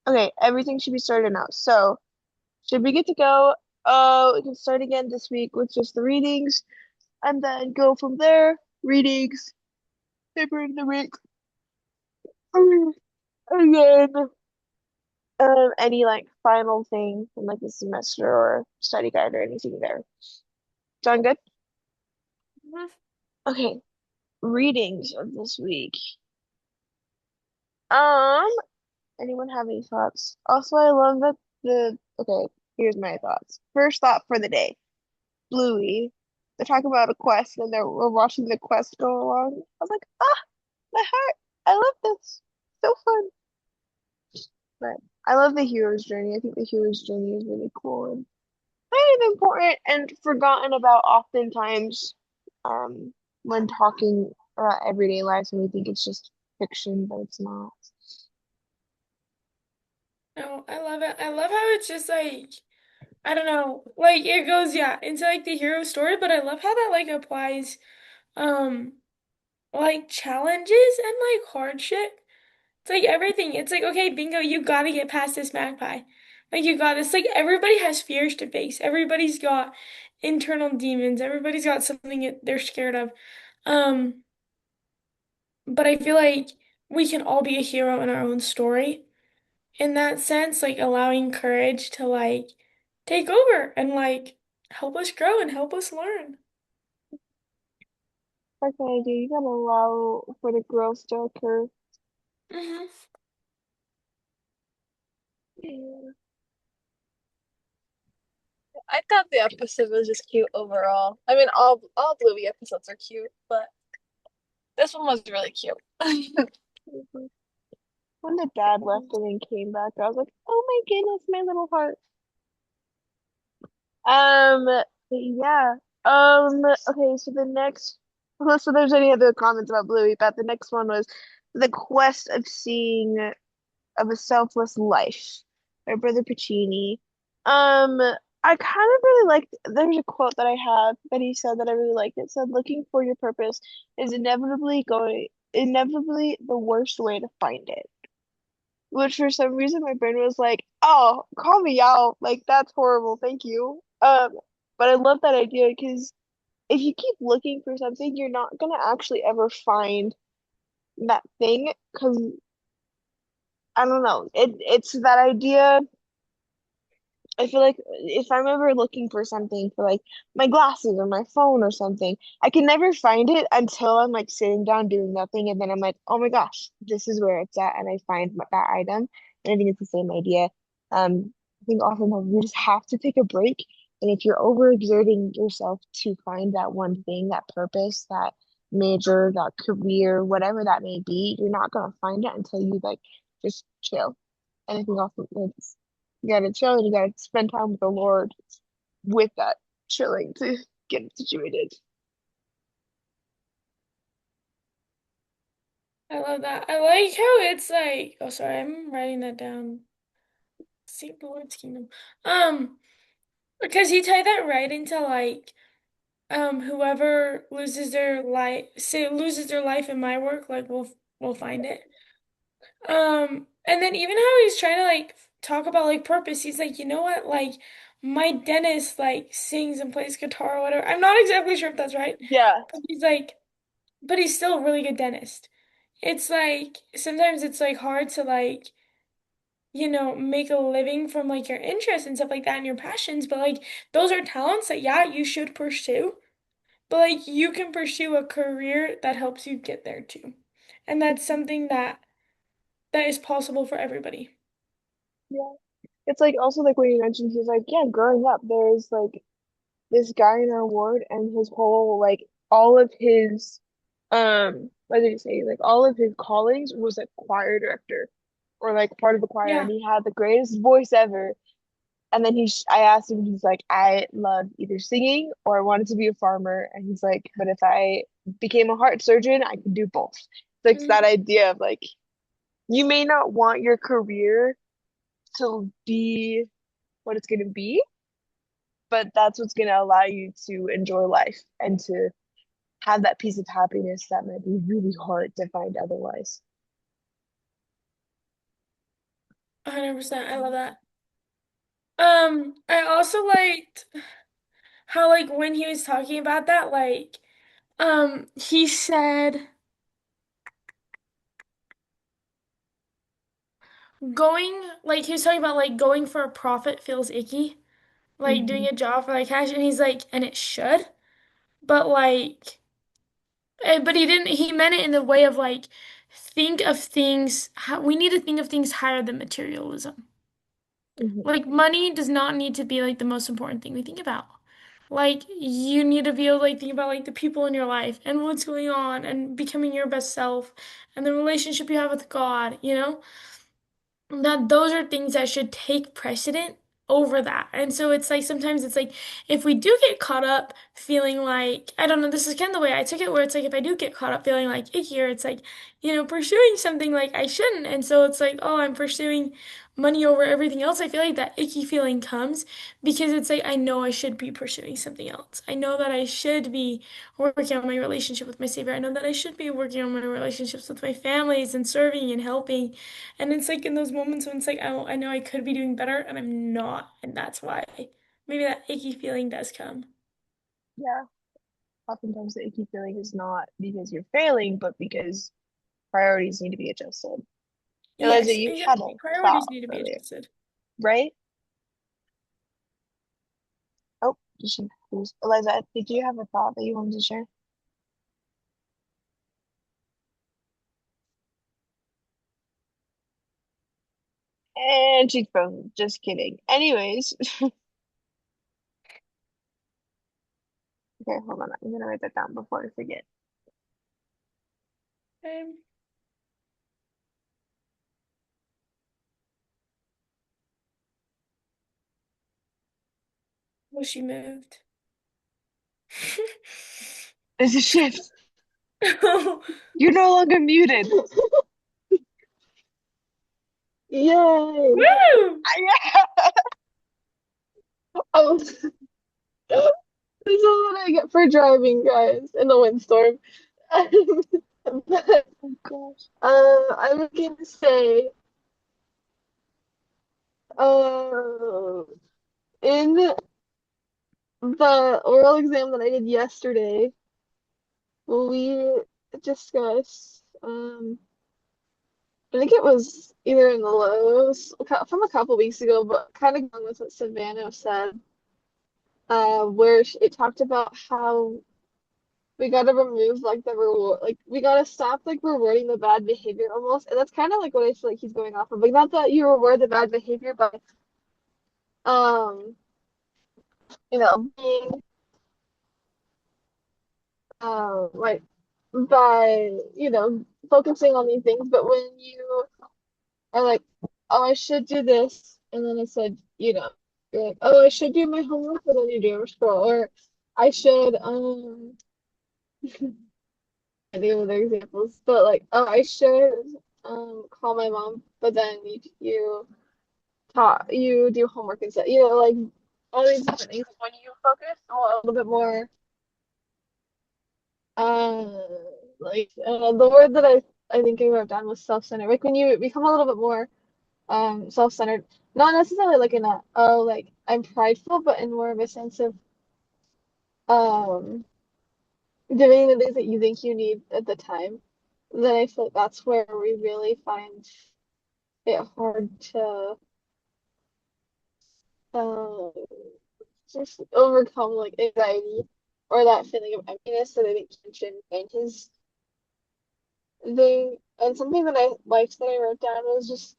Okay, everything should be started now. So, should we get to go? We can start again this week with just the readings and then go from there. Readings, paper in the week, and then any like final thing from like the semester or study guide or anything there. Sound good? Mhm. Okay, readings of this week. Um, anyone have any thoughts? Also, I love that okay, here's my thoughts. First thought for the day. Bluey. They're talking about a quest and we're watching the quest go along. I was like, ah, my heart. I love this. So fun. But I love the hero's journey. I think the hero's journey is really cool and kind of important and forgotten about oftentimes when talking about everyday lives and we think it's just fiction, but it's not. No, I love it. I love how it's just like, I don't know, like it goes, yeah, into like the hero story, but I love how that like applies, um, like challenges and like hardship. It's like everything. It's like, okay, bingo, you gotta get past this magpie. Like you got this. Like everybody has fears to face. Everybody's got internal demons. Everybody's got something that they're scared of. Um, but I feel like we can all be a hero in our own story in that sense, like allowing courage to like take over and like help us grow and help us learn. That's an idea. You gotta allow for the growth to occur. Hmm. Yeah. I thought the episode was just cute overall. I mean, all Bluey episodes are cute, but this one was really cute. Mhm. When the dad left and then came back, I was like, oh my goodness, my little heart. But yeah. Okay, so the next, unless there's any other comments about Bluey, but the next one was the quest of a selfless life by Brother Puccini. I kind of really liked, there's a quote that I have that he said that I really liked. It said, looking for your purpose is inevitably the worst way to find it. Which for some reason my brain was like, oh, call me out. Like that's horrible. Thank you. But I love that idea because if you keep looking for something, you're not gonna actually ever find that thing. Because I don't know, it's that idea. I feel like if I'm ever looking for something for like my glasses or my phone or something, I can never find it until I'm like sitting down doing nothing, and then I'm like, oh my gosh, this is where it's at, and I find that item. And I think it's the same idea. I think oftentimes you just have to take a break, and if you're overexerting yourself to find that one thing, that purpose, that major, that career, whatever that may be, you're not gonna find it until you like just chill. And I think also it's you gotta chill and you gotta spend time with the Lord with that chilling to get it situated. I love that. I like how it's like, oh, sorry, I'm writing that down. Seek the Lord's kingdom. Um, because you tie that right into like, whoever loses their life in my work, like we'll find it. And then even how he's trying to like talk about like purpose, he's like, you know what, like my dentist like sings and plays guitar or whatever. I'm not exactly sure if that's right, Yeah, but he's like, but he's still a really good dentist. It's like sometimes it's like hard to like, make a living from like your interests and stuff like that and your passions, but like those are talents that yeah, you should pursue. But like you can pursue a career that helps you get there too. And that's something that is possible for everybody. yeah. It's like also like when you mentioned he's like, yeah, growing up, there's like this guy in our ward and his whole like all of his what did he say? Like all of his callings was like choir director or like part of the choir Yeah. and he had the greatest voice ever. And then I asked him, he's like, I love either singing or I wanted to be a farmer. And he's like, but if I became a heart surgeon, I could do both. It's like that Mhm. idea of like, you may not want your career to be what it's going to be, but that's what's going to allow you to enjoy life and to have that piece of happiness that might be really hard to find otherwise. 100%. I love that. I also liked how like when he was talking about that, like, he said going like he was talking about like going for a profit feels icky. Like Hmm. doing a job for like cash, and he's like, and it should, but like, but he didn't, he meant it in the way of like, think of things, how, we need to think of things higher than materialism. Hmm. Like money does not need to be like the most important thing we think about. Like you need to be able to like think about like the people in your life and what's going on and becoming your best self and the relationship you have with God, you know? That those are things that should take precedent over that. And so it's like sometimes it's like if we do get caught up feeling like I don't know, this is kind of the way I took it where it's like if I do get caught up feeling like icky or it's like, pursuing something like I shouldn't. And so it's like, oh, I'm pursuing money over everything else. I feel like that icky feeling comes because it's like I know I should be pursuing something else. I know that I should be working on my relationship with my Savior. I know that I should be working on my relationships with my families and serving and helping. And it's like in those moments when it's like, I know I could be doing better and I'm not. And that's why maybe that icky feeling does come. Yeah. Oftentimes the icky feeling is not because you're failing, but because priorities need to be adjusted. Eliza, Yes, you had exactly. a Priorities thought need to be earlier, adjusted. right? Oh, did she lose? Eliza, did you have a thought that you wanted to share? And she's frozen. Just kidding. Anyways, okay, hold on. I'm gonna write that down before I forget. Um, well, she moved. There's a shift. You're no longer muted. Yay! Woo! Oh, this is what I get for driving, guys, in the windstorm. But Oh gosh. I'm gonna say, uh, in the oral exam that I did yesterday, we discussed, I think it was either in the Lowe's from a couple weeks ago, but kind of going with what Savannah said, where it talked about how we gotta remove like the reward, like we gotta stop like rewarding the bad behavior almost, and that's kind of like what I feel like he's going off of. Like not that you reward the bad behavior, but um, being like by focusing on these things, but when you are like, oh, I should do this, and then it's like, you're like, oh, I should do my homework, but then you do your scroll, or I should I think of other examples, but like, oh, I should call my mom, but then you do homework instead. Like all these different things. When you focus a little bit more, uh, like the word that I think I wrote down was self-centered. Like when you become a little bit more self-centered, not necessarily like in a oh like I'm prideful, but in more of a sense of um doing the things that you think you need at the time. Then I feel like that's where we really find it hard to uh, just overcome like anxiety or that feeling of emptiness that I think Kenshin and his thing. And something that I liked that I wrote down was just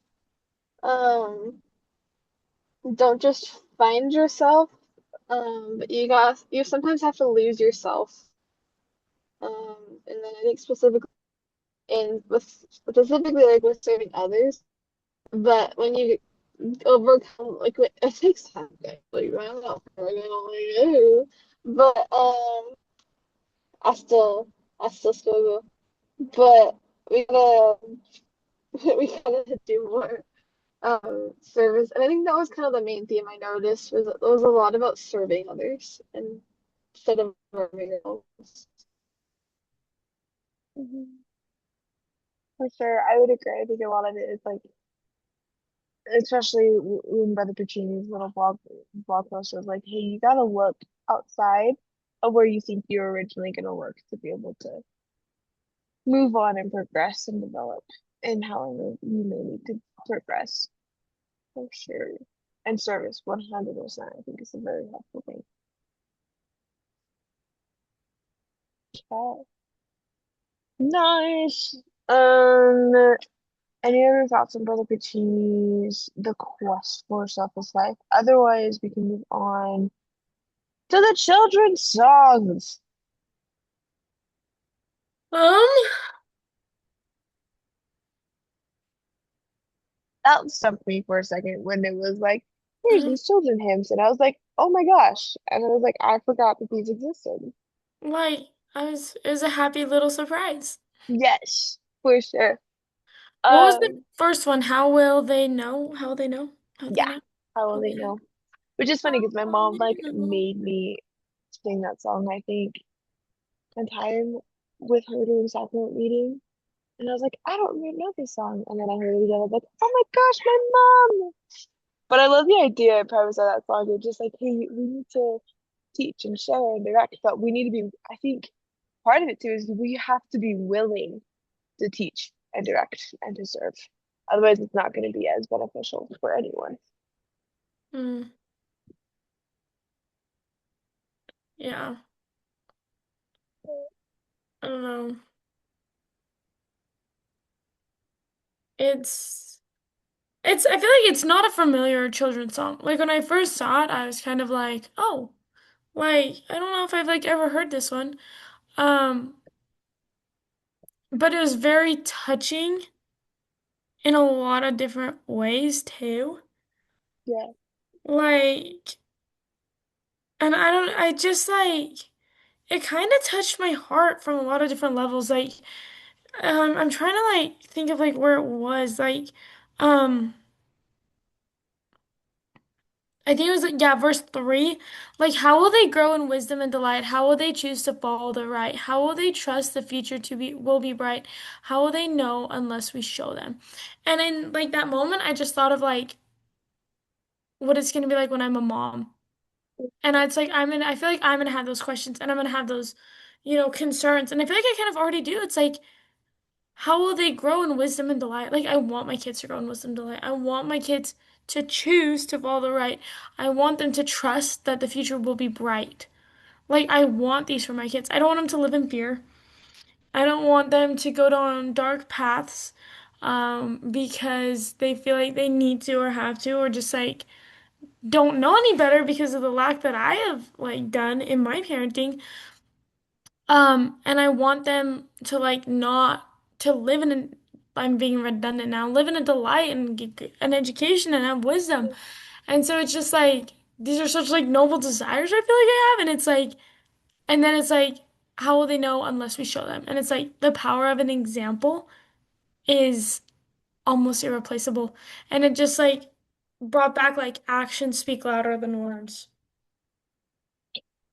um don't just find yourself, but you sometimes have to lose yourself. And then I think specifically like with serving others, but when you overcome it takes time, guys. Like I'm not perfect, like, ooh. But I still I still struggle. But we gotta we gotta do more service. And I think that was kind of the main theme I noticed was it was a lot about serving others and instead of serving ourselves. Hmm. For sure, I would agree. I think a lot of it is like especially when Brother Puccini's little blog post was like, "Hey, you gotta look outside of where you think you're originally gonna work to be able to move on and progress and develop, and how you may need to progress for sure." And service, 100%. I think is a very helpful thing. Okay. Nice. Um, any other thoughts on Brother Puccini's The Quest for Selfless Life? Otherwise, we can move on to the children's songs. Um, That stumped me for a second when it was like, here's um, these children hymns, and I was like, oh my gosh. And I was like, I forgot that these existed. like it was a happy little surprise. Yes, for sure. What was the Um, first one? How will they know? How will they know? How will they yeah, know? how will How will they they know? know? Which is funny How because my will mom they like know? made me sing that song, I think, one time with her doing sacrament reading. And I was like, I don't even know this song. And then I heard it again. I was like, oh my gosh, my mom. But I love the idea and premise of that song. It's just like, hey, we need to teach and share and direct, but we need to be, I think part of it too is we have to be willing to teach and direct and to serve. Otherwise, it's not going to be as beneficial for anyone. Mm, yeah, I don't know. It's I feel like it's not a familiar children's song. Like when I first saw it, I was kind of like, oh, like I don't know if I've like ever heard this one. Um, but it was very touching in a lot of different ways too. Yeah, Like, and I just like it kind of touched my heart from a lot of different levels. Like, I'm trying to like think of like where it was. Like, um. I think it was like, yeah, verse 3. Like, how will they grow in wisdom and delight? How will they choose to follow the right? How will they trust the future to be will be bright? How will they know unless we show them? And in like that moment, I just thought of like what it's gonna be like when I'm a mom. And it's like I feel like I'm gonna have those questions and I'm gonna have those, concerns. And I feel like I kind of already do. It's like, how will they grow in wisdom and delight? Like, I want my kids to grow in wisdom and delight. I want my kids to choose to follow the right. I want them to trust that the future will be bright. Like, I want these for my kids. I don't want them to live in fear. I don't want them to go down dark paths because they feel like they need to or have to, or just like don't know any better because of the lack that I have like done in my parenting. And I want them to like not to live in an, I'm being redundant now, live in a delight and get an education and have wisdom. And so it's just like these are such like noble desires I feel like I have, and it's like, and then it's like, how will they know unless we show them? And it's like the power of an example is almost irreplaceable. And it just like brought back like actions speak louder than words.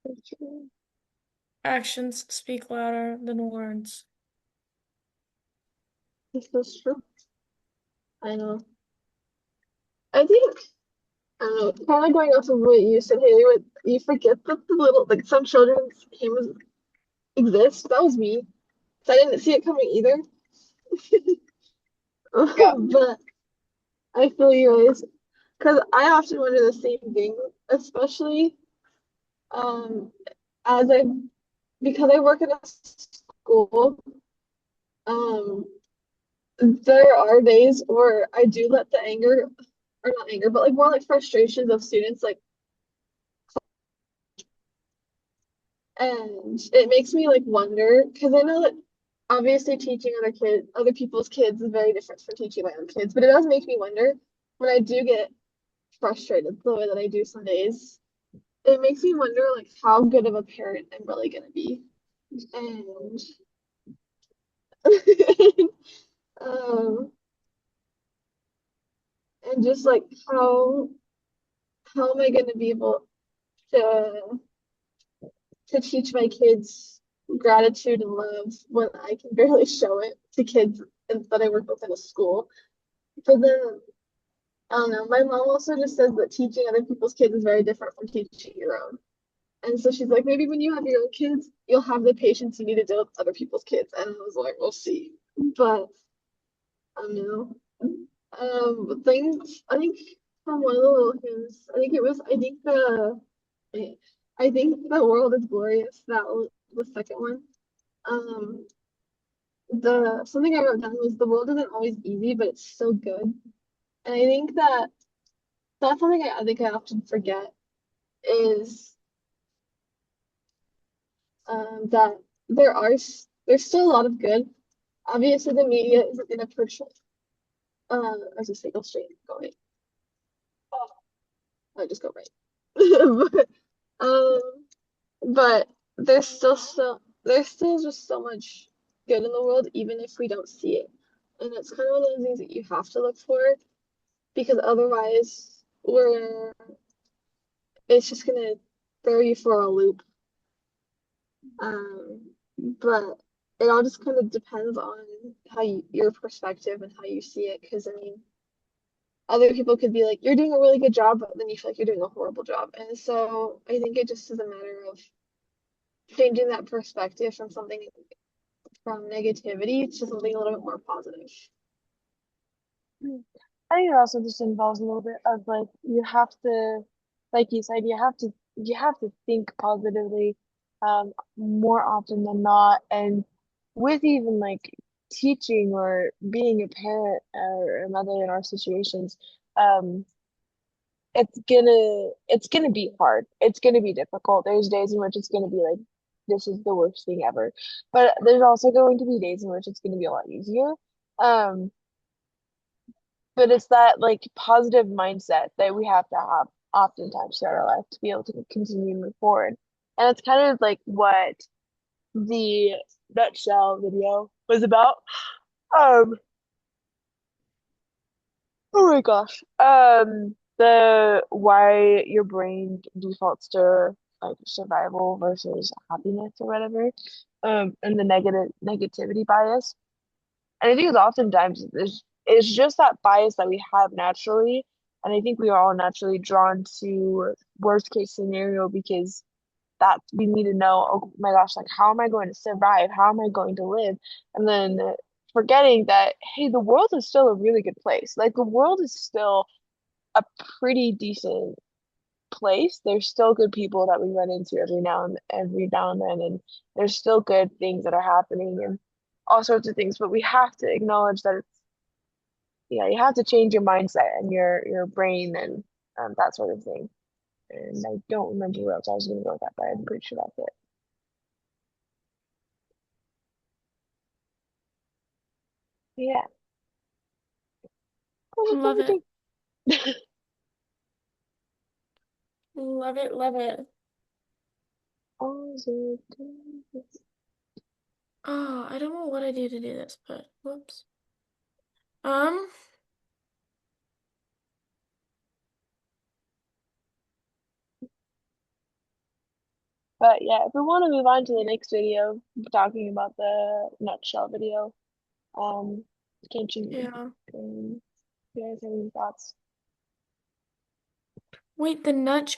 that's true. Actions speak louder than words. This is true. I know. I think I don't know, kind of going off of what you said, Haley, what you forget that the little like some children's hymns exist. That was me. So I didn't see it coming either. Yeah, But I feel you guys. Because I often wonder the same thing, especially um as I because I work in a school, um there are days where I do let the anger or not anger, but like more like frustrations of students like and it makes me like wonder because I know that obviously teaching other people's kids is very different from teaching my own kids, but it does make me wonder when I do get frustrated the way that I do some days. It makes me wonder like how good of a parent I'm really gonna be. And um and just like how am I gonna be able to teach my kids gratitude and love when I can barely show it to kids that I work with in a school. For them, I don't know. My mom also just says that teaching other people's kids is very different from teaching your own. And so she's like, maybe when you have your own kids, you'll have the patience you need to deal with other people's kids. And I was like, we'll see. But I don't know. Things I think from one of the little hymns, I think it was I think the world is glorious. That was the second one. Um, the something I wrote down was the world isn't always easy, but it's so good. And I think that that's something I think I often forget is that there's still a lot of good. Obviously, the media isn't going to portray. I was just say go straight, go right. I just go right. But, um, but there's still just so much good in the world, even if we don't see it. And it's kind of one of those things that you have to look for because otherwise, we're it's just gonna throw you for a loop. But it all just kind of depends on your perspective and how you see it. Because I mean, other people could be like, "You're doing a really good job," but then you feel like you're doing a horrible job. And so I think it just is a matter of changing that perspective from negativity to something a little bit more positive. Mm. I think it also just involves a little bit of like you have to, like you said, you have to think positively more often than not. And with even like teaching or being a parent or a mother in our situations, um, it's gonna be hard. It's gonna be difficult. There's days in which it's gonna be like this is the worst thing ever. But there's also going to be days in which it's gonna be a lot easier. Um, but it's that like positive mindset that we have to have oftentimes throughout our life to be able to continue to move forward. And it's kind of like what the nutshell video was about. Um, oh my gosh. The why your brain defaults to like survival versus happiness or whatever. And the negativity bias. And I think it's oftentimes it's just that bias that we have naturally. And I think we are all naturally drawn to worst case scenario because that we need to know, oh my gosh, like how am I going to survive? How am I going to live? And then forgetting that, hey, the world is still a really good place. Like the world is still a pretty decent place. There's still good people that we run into every now and then, and there's still good things that are happening and all sorts of things. But we have to acknowledge that it's yeah, you have to change your mindset and your brain and that sort of thing. And I don't remember where else I was going to go with that, but I'm pretty sure that's it. Yeah. Oh, that's Love it. everything. Love it, love it. Positive. Oh, I don't know what I do to do this, but whoops. Um, But yeah, if we want to move on to the next video, talking about the nutshell video, um, can't yeah. you guys have any thoughts? Wait, the nudge.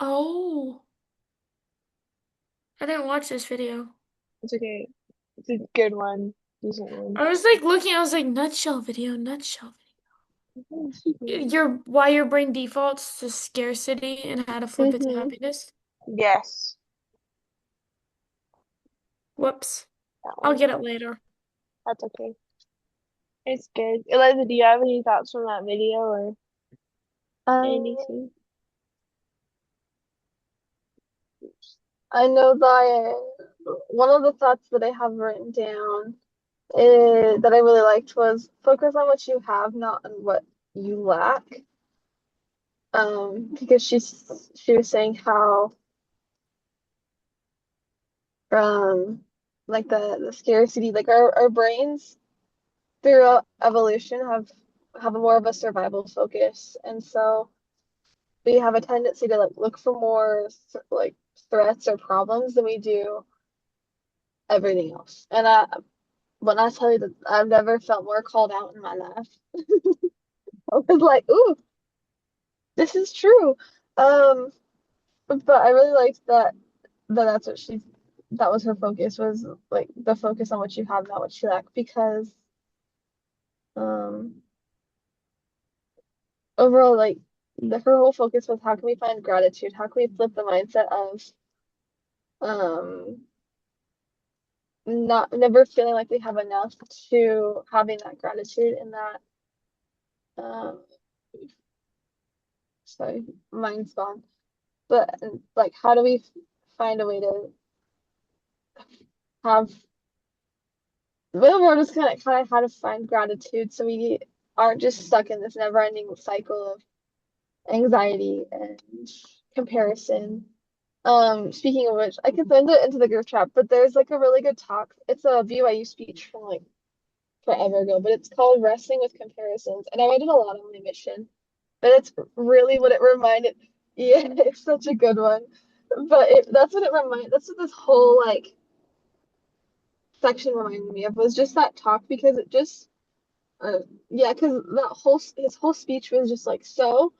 Oh, I didn't watch this video. It's okay. It's a good one, decent one. I was like looking, I was like, nutshell video, nutshell video. Why your brain defaults to scarcity and how to flip it to Mm-hmm. happiness. Yes, Whoops. that I'll one. get it later. That's okay. It's good. Eliza, do you have any thoughts from that video or Um, anything? I know that one of the thoughts that I have written down that I really liked was focus on what you have, not on what you lack. Because she was saying how like the scarcity, like our brains throughout evolution have a more of a survival focus, and so we have a tendency to like look for more like threats or problems than we do everything else. And when I tell you that I've never felt more called out in my life, I was like, ooh. this is true. Um, but I really liked that that's what that was her focus was like the focus on what you have, not what you lack, because um overall like her whole focus was how can we find gratitude? How can we flip the mindset of um not never feeling like we have enough to having that gratitude and that um sorry, mind's gone. But like how do we find a way to have well, we're just kind of how to find gratitude so we aren't just stuck in this never-ending cycle of anxiety and comparison. Speaking of which, I could send it into the group chat, but there's like a really good talk. It's a BYU speech from like forever ago, but it's called Wrestling with Comparisons. And I read it a lot on my mission, but it's really what it reminded. Yeah, it's such a good one. But that's what it that's what this whole like section reminded me of was just that talk because it just yeah, because that whole his whole speech was just like so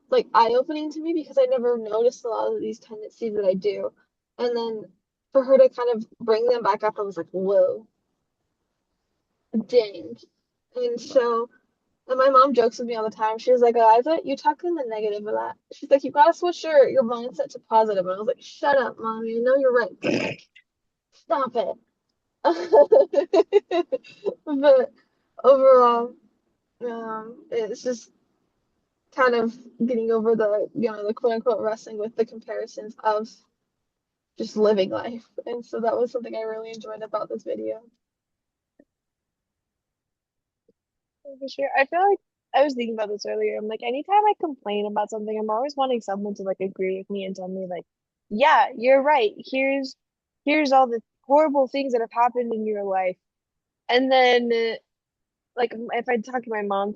like eye-opening to me because I never noticed a lot of these tendencies that I do. And then for her to kind of bring them back up, I was like, whoa, dang. And so, and my mom jokes with me all the time. She's like, Eliza, you talk in the negative a lot. She's like, you gotta switch your mindset to positive. And I was like, shut up, mommy. I know you're right, but like, stop it. But overall, it's just kind of getting over the quote unquote wrestling with the comparisons of just living life. And so that was something I really enjoyed about this video. For sure. I feel like I was thinking about this earlier. I'm like, anytime I complain about something, I'm always wanting someone to like agree with me and tell me like, yeah, you're right. Here's all the horrible things that have happened in your life. And then like if I talk to my mom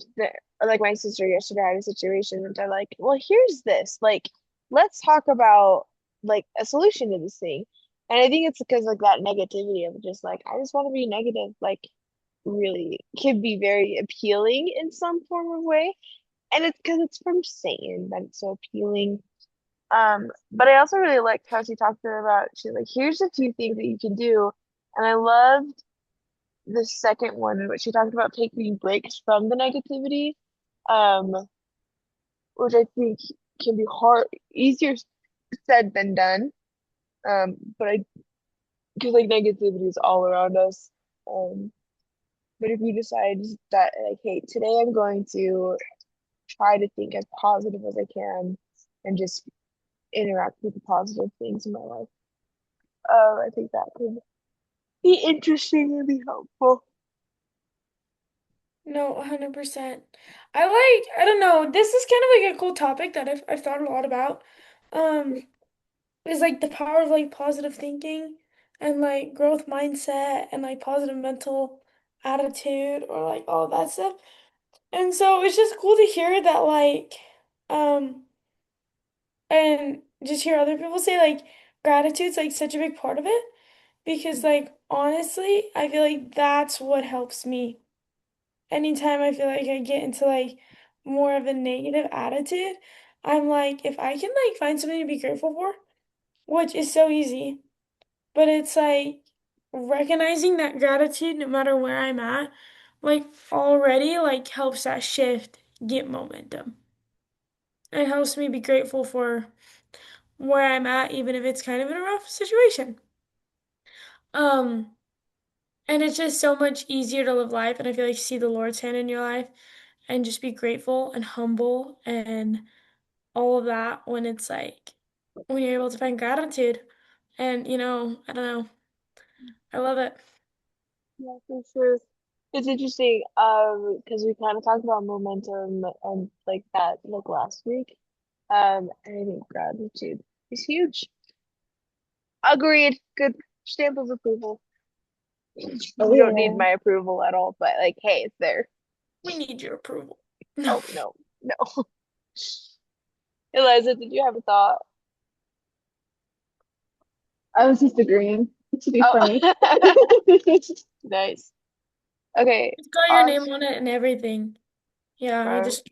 or like my sister yesterday, I had a situation and they're like, well, here's this. Like, let's talk about like a solution to this thing. And I think it's because like that negativity of just like, I just want to be negative. Like really can be very appealing in some form of way. And it's because it's from Satan that it's so appealing. But I also really liked how she talked to her about she's like, here's the two things that you can do. And I loved the second one in which she talked about taking breaks from the negativity, um, which I think can be easier said than done. But I because like negativity is all around us. Um, but if you decide that like, hey, today I'm going to try to think as positive as I can and just interact with the positive things in my life. I think that could be interesting and be helpful. No, 100%. I don't know, this is kind of like a cool topic that I've thought a lot about. Um, is like the power of like positive thinking and like growth mindset and like positive mental attitude or like all that stuff. And so it's just cool to hear that um and just hear other people say like gratitude's like such a big part of it because like honestly, I feel like that's what helps me. Anytime I feel like I get into like more of a negative attitude, I'm like if I can like find something to be grateful for, which is so easy. But it's like recognizing that gratitude no matter where I'm at, like already like helps that shift get momentum. It helps me be grateful for where I'm at, even if it's kind of in a rough situation. Um, and it's just so much easier to live life, and I feel like see the Lord's hand in your life and just be grateful and humble and all of that when it's like when you're able to find gratitude. And I don't know. I love it. Yeah, for sure. It's interesting, because we kind of talked about momentum and like that like last week. And I think gratitude is huge. Agreed. Good stamp of approval. Oh You don't need yeah. my approval at all, but like, hey, it's there. We need your approval. No. Oh no, no. Eliza, did you have a thought? I was just agreeing to be funny. Oh, nice. Okay, It's got your name awesome. on it and everything. Yeah, I just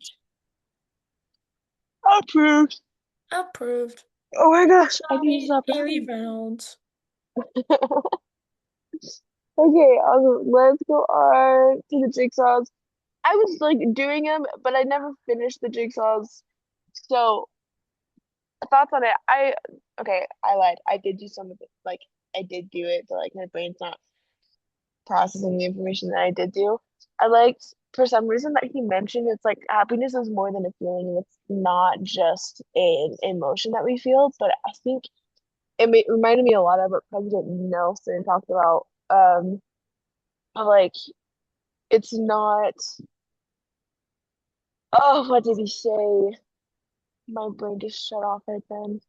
Approved. Approved. Oh my gosh, I need to Sorry, stop Haley yawning. Reynolds. Okay, let's go on to the jigsaws. I was like doing them, but I never finished the jigsaws. So thoughts on it? Okay, I lied. I did do some of it. Like I did do it, but like my brain's not processing the information that I did do. I liked for some reason that he mentioned it's like happiness is more than a feeling. It's not just an emotion that we feel, but I think reminded me a lot of what President Nelson talked about. Like it's not. Oh, what did he say? My brain just shut off right then.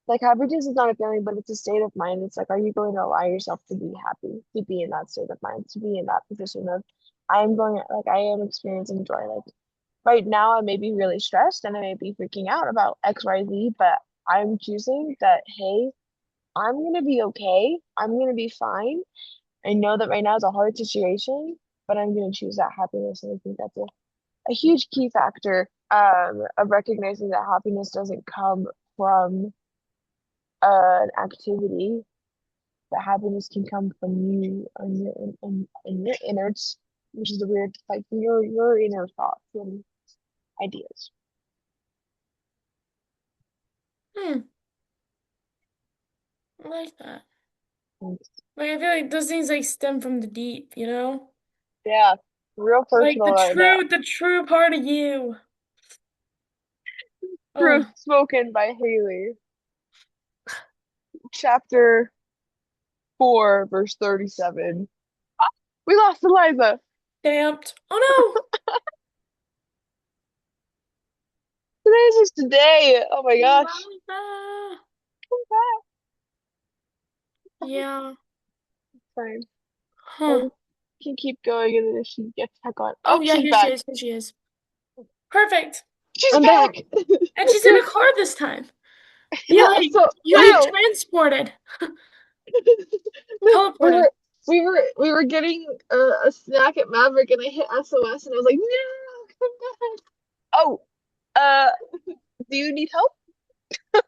Like happiness is not a feeling, but it's a state of mind. It's like, are you going to allow yourself to be happy, to be in that state of mind, to be in that position of, I am experiencing joy. Like right now, I may be really stressed and I may be freaking out about X, Y, Z, but I'm choosing that, hey, I'm gonna be okay. I'm gonna be fine. I know that right now is a hard situation, but I'm gonna choose that happiness, and I think that's a huge key factor of recognizing that happiness doesn't come from an activity, that happiness can come from you and your innards, which is a weird like your inner thoughts and ideas. Hmm, I like that. And Like I feel like those things like stem from the deep, you know? yeah, real Like personal right now. the true part of you. Truth Oh, spoken by Haley, chapter 4, verse 37. Ah, we lost Eliza. damped. Oh Today's just today. Oh my no. gosh. Eliza. Come back. Yeah. Fine. Huh. I can keep going and then if she gets back on. Oh, Oh yeah, she's here she back. is. Here she is. Perfect. She's I'm back. back. And she's in a car this time. Yeah, so You got Wow. transported, no, teleported. we were getting a snack at Maverick and I hit SOS and I was like, no, come Oh, do you need help? back.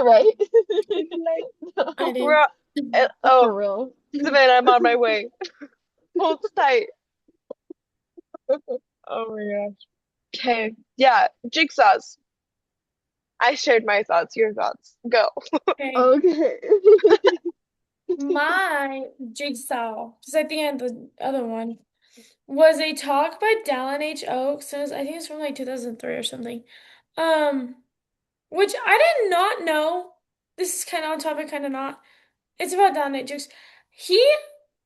Right? Like, I No, we're do. out. Oh, for real. Savannah, I'm on my way. Hold tight. Oh my gosh. Okay. Yeah, jigsaws. I shared my thoughts, your thoughts. Go. Okay. Okay. My Jigsaw, just at the end, the other one, was a talk by Dallin H. Oaks. I think it's from like 2003 or something. Um, which I did not know. This is kind of on topic, kind of not. It's about Dallin H. Oaks. He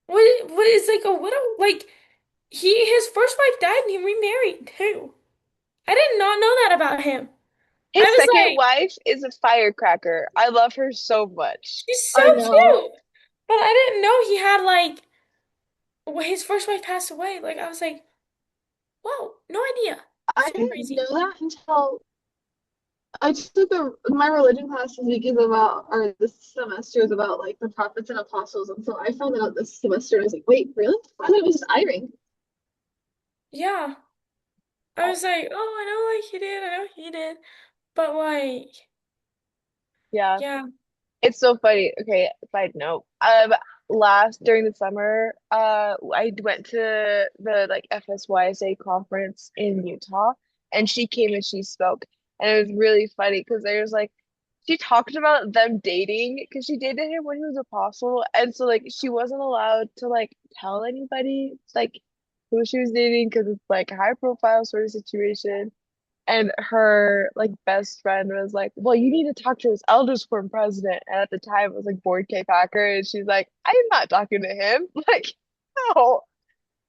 what is like a widow. Like his first wife died and he remarried too. I did not know that about him. I His was second like, wife is a firecracker. I love her so much. she's so I know. cute. But I didn't know he had like when his first wife passed away. Like I was like, whoa, no idea. I So didn't crazy. know that until I took my religion class this week is about, or this semester is about like the prophets and apostles. And so I found out this semester and I was like, wait, really? I thought it was just Iring. Yeah. I was like, oh, I know like he did, I know he did. But like, Yeah. yeah. It's so funny. Okay, side note. Last during the summer, I went to the like FSYSA conference in Utah, and she came and she spoke, and it was really funny because there's like she talked about them dating because she dated him when he was apostle, and so like she wasn't allowed to like tell anybody like who she was dating because it's like a high profile sort of situation. And her like best friend was like, "Well, you need to talk to his elders form president." And at the time, it was like Board K Packer, and she's like, "I'm not talking to him." Like, no.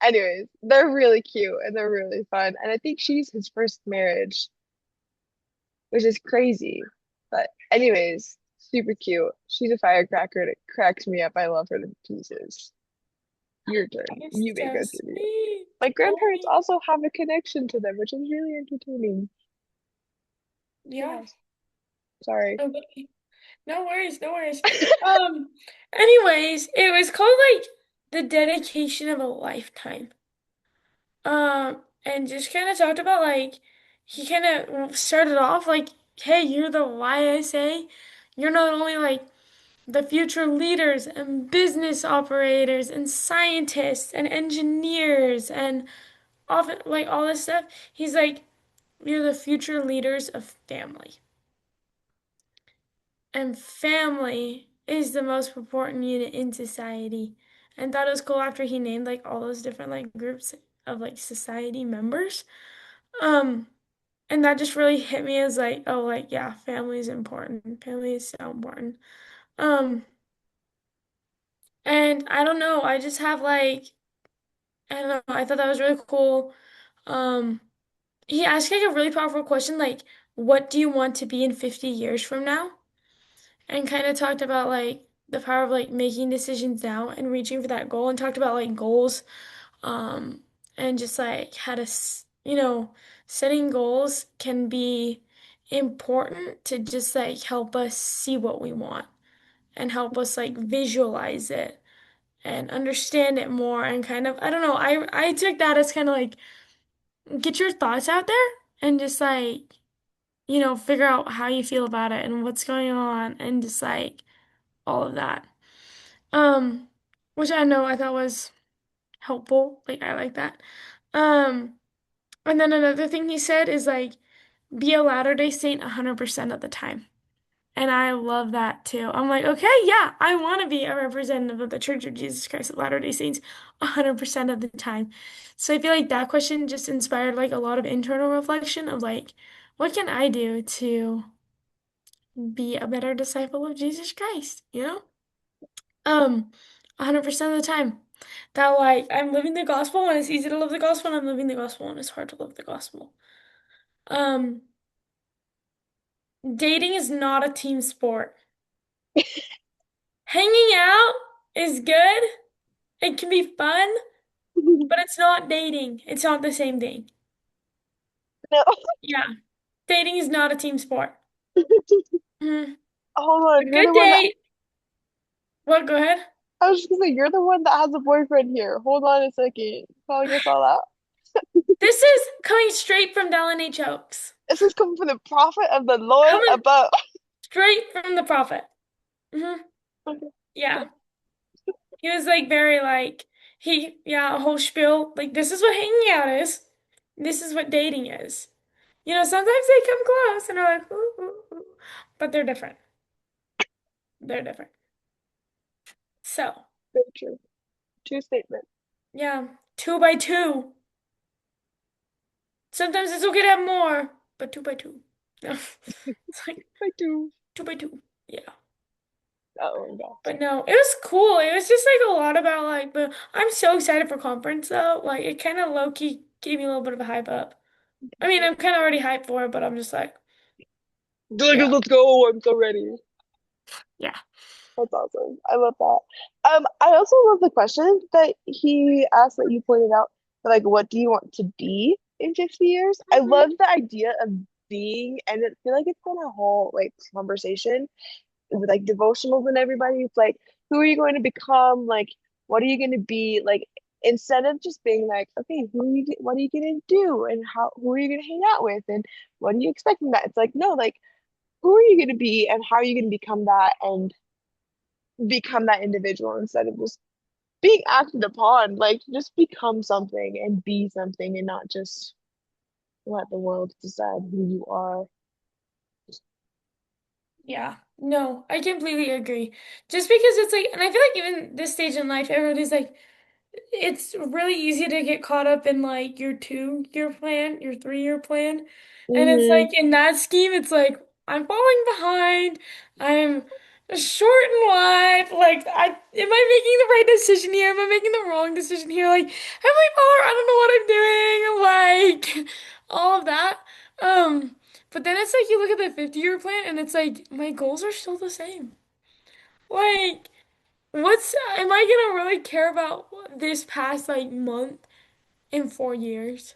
Anyways, they're really cute and they're really fun, and I think she's his first marriage, which is crazy. But anyways, super cute. She's a firecracker, and it cracks me up. I love her to pieces. Your turn. It's You may so continue. sweet. My Oh, grandparents also have a connection to them, which is really entertaining. yeah. Yes. Sorry. Okay. No worries, no worries. Um, anyways, it was called like the dedication of a lifetime. And just kind of talked about like he kind of started off like, hey, you're the YSA. You're not only like the future leaders and business operators and scientists and engineers and often like all this stuff. He's like, you're the future leaders of family. And family is the most important unit in society. And that was cool after he named like all those different like groups of like society members. Um, and that just really hit me as like, oh, like yeah, family is important. Family is so important. Um, and I don't know, I just have like I don't know, I thought that was really cool. Um, he asked like a really powerful question, like, what do you want to be in 50 years from now? And kind of talked about like the power of like making decisions now and reaching for that goal and talked about like goals and just like how to setting goals can be important to just like help us see what we want and help us like visualize it and understand it more and kind of I don't know I took that as kind of like get your thoughts out there and just like figure out how you feel about it and what's going on and just like all of that. Um, which I know I thought was helpful. Like I like that. Um, and then another thing he said is like be a Latter-day Saint 100% of the time. And I love that too. I'm like, okay, yeah, I want to be a representative of the Church of Jesus Christ of Latter-day Saints 100% of the time. So I feel like that question just inspired like a lot of internal reflection of like, what can I do to be a better disciple of Jesus Christ, you know? 100% of the time. That like I'm living the gospel when it's easy to live the gospel, and I'm living the gospel when it's hard to live the gospel. Um, Dating is not a team sport. Hanging out is good. It can be fun, but it's not dating. It's not the same thing. No, Yeah, dating is not a team sport. Mhm. hold A on. You're good the one that date. What? Go ahead. I was just gonna say you're the one that has a boyfriend here. Hold on a second. Calling us all out. This is coming straight from Dallin H. Oaks. This is coming from the prophet of the Lord Coming above. straight from the prophet. hmm Okay. Yeah. He was like very like yeah, a whole spiel. Like this is what hanging out is. This is what dating is. Sometimes they come close and are like, ooh, ooh, ooh. But they're different. They're different. So, Very true. True statement. yeah, two by two. Sometimes it's okay to have more, but two by two. No, it's like I do. two by two. Yeah. Oh my gosh. But no, it was cool. It was just like a lot about like, but I'm so excited for conference though. Like it kind of low key gave me a little bit of a hype up. I mean, I'm kind of already hyped for it, but I'm just like, Like, yeah, let's go. I'm so ready. yeah. That's awesome. I love that. I also love the question that he asked that you pointed out. Like, what do you want to be in 50 years? I Mhm. love the idea of being, and I feel like it's been a whole like conversation with like devotionals and everybody. It's like, who are you going to become? Like, what are you going to be? Like, instead of just being like, okay, what are you going to do? And who are you going to hang out with? And what are you expecting that? It's like, no, like, who are you going to be and how are you going to become that individual instead of just being acted upon. Like, just become something and be something and not just let the world decide who you are. Yeah. No, I completely agree. Just because it's like, and I feel like even this stage in life, everybody's like, it's really easy to get caught up in like your 2-year plan, your 3-year plan. And it's Hmm. like in that scheme, it's like I'm falling behind. I'm short in life. Like am I making the right decision here? Am I making the wrong decision here? Like, Heavenly Father, I don't know what I'm doing. Like all of that. But then it's like you look at the 50-year plan and it's like my goals are still the same. Like am I gonna really care about this past like month in 4 years?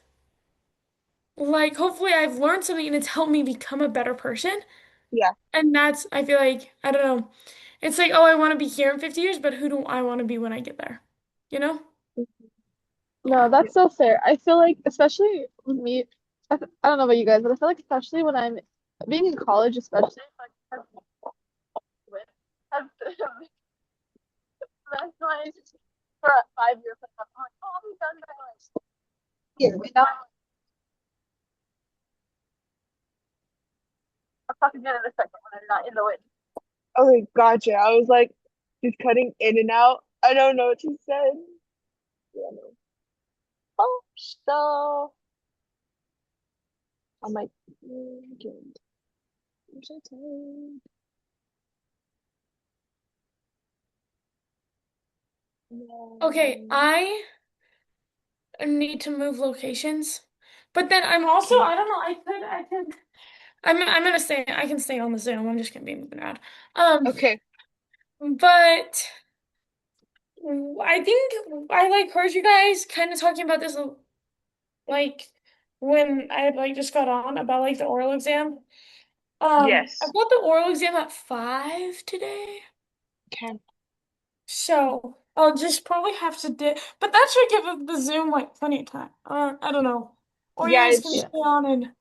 Like, hopefully I've learned something and it's helped me become a better person. Yeah. And I feel like, I don't know. It's like, oh, I want to be here in 50 years, but who do I want to be when I get there? You know? No, Yeah. Yeah. that's so fair. I feel like, especially with me. I don't know about you guys, but I feel like especially when I'm being in college, especially like with has mesmerized for a 5 year plan. I'm like, oh, I'll be done by like here. And now I'll talk again in a second when I'm not in the wind. Okay, gotcha. I was like, just cutting in and out. I don't know what you said. Yeah, no. Oh, so I'm like, good. I'm so tired. Okay, No. I need to move locations. But then I'm also, Okay. I don't know, I'm gonna stay, I can stay on the Zoom. I'm just gonna be moving around. Okay. But I think I like heard you guys kind of talking about this like when I had like just got on about like the oral exam. I've Yes. got the oral exam at 5 today. Okay. So I'll just probably have to but that should give the Zoom like plenty of time. I don't know. Or you Yeah, guys can it's Yeah. stay on and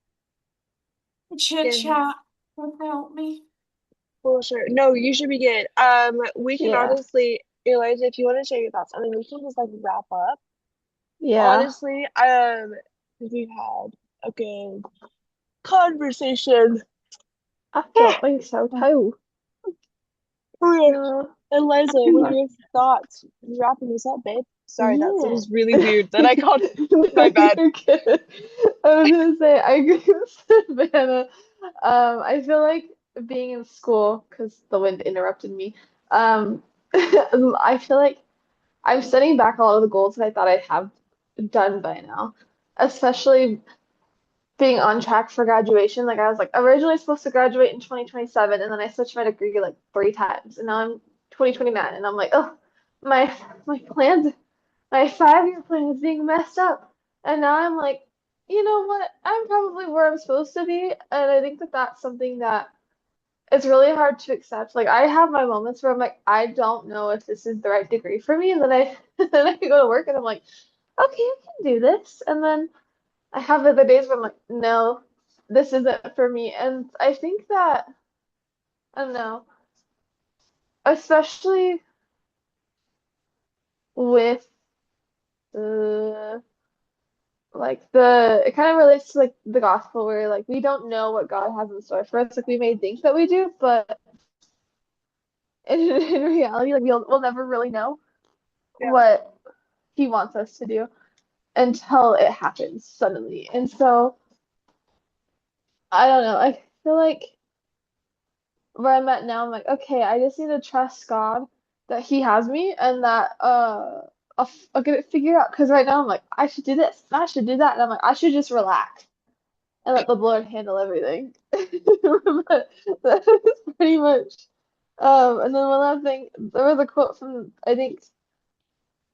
chit good. chat without me. For sure. No, you should be good. We can Yeah. honestly, Eliza, if you want to share your thoughts, I mean, we can just like wrap up. Yeah. Honestly, 'cause we've had a good conversation. I felt like so too. Okay. Uh, Eliza, I what are love- your thoughts? You wrapping this up, babe? Sorry, that yeah. sounds really weird that I called. No, My bad. you're good. I was gonna say I agree with Savannah. I feel like being in school because the wind interrupted me. I feel like I'm setting back a lot of the goals that I thought I'd have done by now, especially being on track for graduation. Like I was like originally supposed to graduate in 2027, and then I switched my degree like 3 times, and now I'm 2029, and I'm like, oh, my my plans, my 5 year plan is being messed up, and now I'm like, you know what? I'm probably where I'm supposed to be, and I think that that's something that it's really hard to accept. Like I have my moments where I'm like, I don't know if this is the right degree for me, and then I then I go to work and I'm like, okay, I can do this, and then I have other days where I'm like, no, this isn't for me. And I think that, I don't know, especially with the, it kind of relates to like the gospel where like we don't know what God has in store for us. Like we may think that we do, but in reality, like we'll never really know Yeah. what He wants us to do until it happens suddenly. And so, I don't know, I feel like where I'm at now, I'm like, okay, I just need to trust God that He has me and that I'll get it figured out. Because right now I'm like, I should do this, I should do that, and I'm like, I should just relax and let the Lord handle everything. But that is pretty much. And then one last thing, there was a quote from I think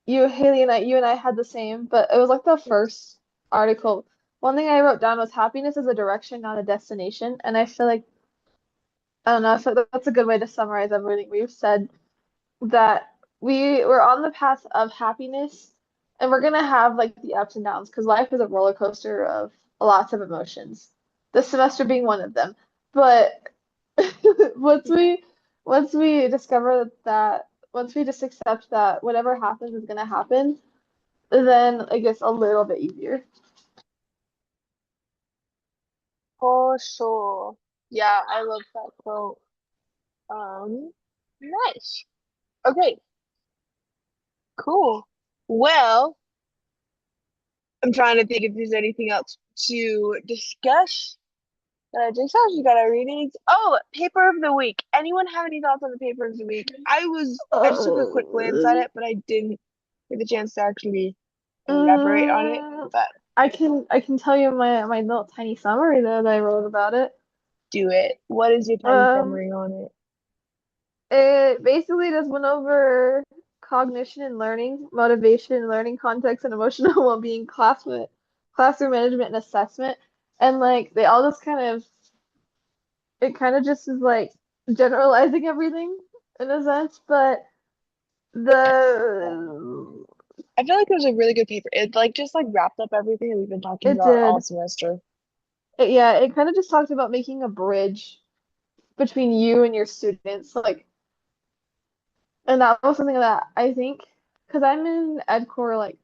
Haley, and you and I had the same, but it was like the first article. One thing I wrote down was happiness is a direction, not a destination, and I feel like I don't know, so that's a good way to summarize everything we've said. That we're on the path of happiness, and we're gonna have like the ups and downs because life is a roller coaster of lots of emotions. This semester being one of them. But once we once we discover that once we just accept that whatever happens is gonna happen, then it gets a little bit easier. For sure. Yeah, I love that quote. Um, nice. Okay, cool. Well, I'm trying to think if there's anything else to discuss. Jigsaw, you got our readings. Oh, paper of the week. Anyone have any thoughts on the paper of the week? I just took a quick glance at Uh, it, but I didn't get the chance to actually elaborate on it. mm, But I can tell you my little tiny summary though that I wrote about it. do it. What is your tiny Um, summary on it? it basically just went over cognition and learning, motivation and learning context, and emotional well-being, classroom management and assessment, and like they all just kind of it kind of just is like generalizing everything in a sense, but the I feel like it was a really good paper. It like just like wrapped up everything that we've been talking it about all did. semester. yeah, it kind of just talked about making a bridge between you and your students. Like, and that was something that I think, because I'm in Ed Core like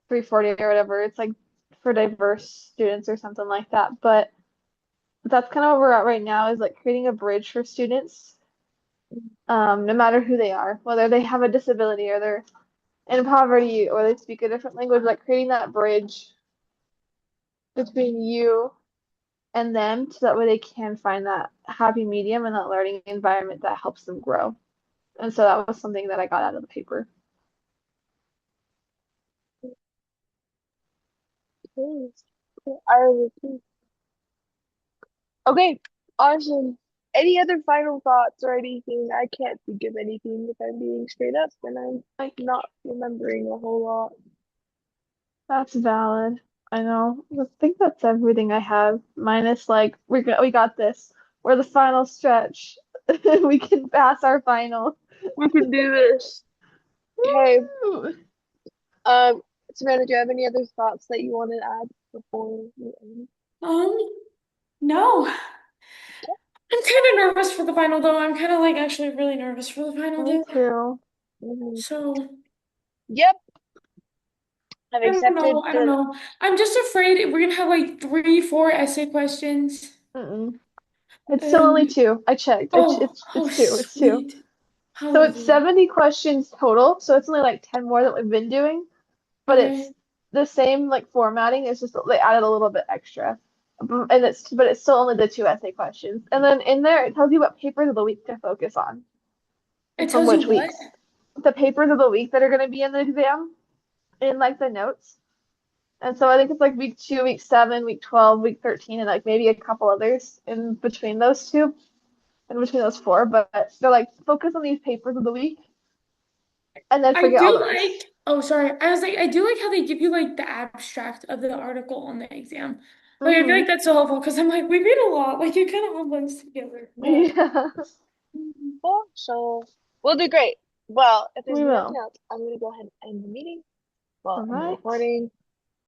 340 or whatever, it's like for diverse students or something like that. But that's kind of where we're at right now is like creating a bridge for students, no matter who they are, whether they have a disability or they're in poverty or they speak a different language, like creating that bridge between you and them so that way they can find that happy medium and that learning environment that helps them grow. And so that was something that I got out of the paper. Cool. I was okay, awesome. Any other final thoughts or anything? I can't think of anything if I'm being straight up, and I'm like not remembering a whole lot. That's valid. I know. I think that's everything I have, minus like we got this. We're the final stretch. We can pass our final. We can do this. Okay. Woo! Savannah, do you have any other thoughts that you want to add before we end? Um, no. I'm kind of nervous for the final though. I'm kind of like actually really nervous for the final, Me dude. too. Mhm. So Yep, I've I don't know. accepted I don't the. know. I'm just afraid we're gonna have like three, four essay questions. Mm-mm. It's still only And two. I checked. oh, It's two. It's two. sweet. So it's Hallelujah. 70 questions total. So it's only like 10 more that we've been doing, but Okay. it's the same like formatting. It's just they added a little bit extra. And it's still only the two essay questions. And then in there it tells you what papers of the week to focus on It and from tells you which what? weeks. The papers of the week that are going to be in the exam in like the notes. And so I think it's like week 2, week 7, week 12, week 13, and like maybe a couple others in between those two, in between those four. But they're like focus on these papers of the week and then I forget all do the like, rest. oh, sorry. I was like, I do like how they give you like the abstract of the article on the exam. Like, I feel like Hmm. that's so helpful because I'm like, we read a lot. Like, it kind of all blends together. But Yeah, Well, so we'll do great. Well, if there's we nothing will. else, I'm gonna go ahead and end the meeting. Well, All end the right. recording.